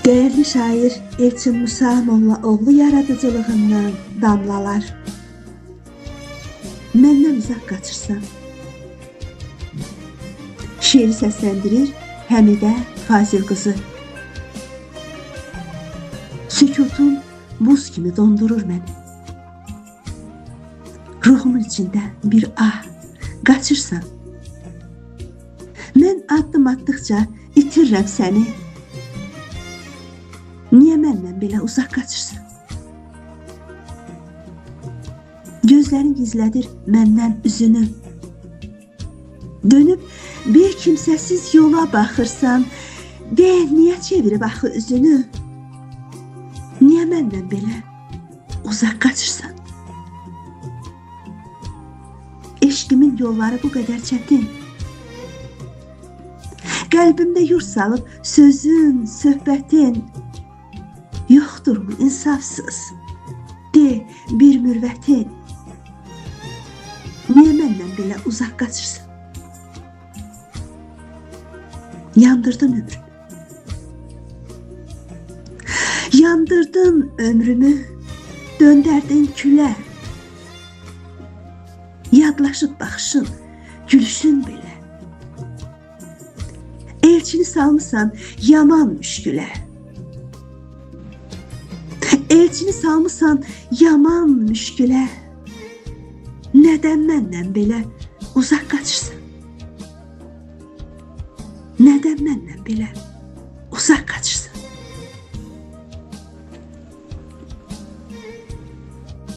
Değerli şair Elçin Musamolla oğlu yaradıcılığından damlalar. Məndən uzaq qaçırsan. Şiiri səsləndirir Həmidə Fazil qızı. Sükutun buz kimi dondurur məni. Ruhumun içində bir ah, qaçırsan. Mən addım atdıqca itirirəm səni. Niyə məndən belə uzaq qaçırsan? Gözlərin gizlədir məndən üzünü. Dönüb bir kimsəsiz yola baxırsan, de, niyə çevirib axı üzünü? Niyə məndən belə uzaq qaçırsan? Eşqimin yolları bu qədər çətin. Qəlbimdə yurt salıb sözün, söhbətin. Yoxdur mu insafsız? De, bir mürvətin. Niyə məndən belə uzaq qaçırsan? Yandırdın ömrümü. Yandırdın ömrümü, döndərdin külə. Yadlaşıb baxışın, gülüşün belə. Elçini salmışsan yaman müşkülə. Elçini salmışsan yaman müşkülə. Nədən məndən belə uzaq qaçırsan? Nədən məndən belə uzaq qaçırsan?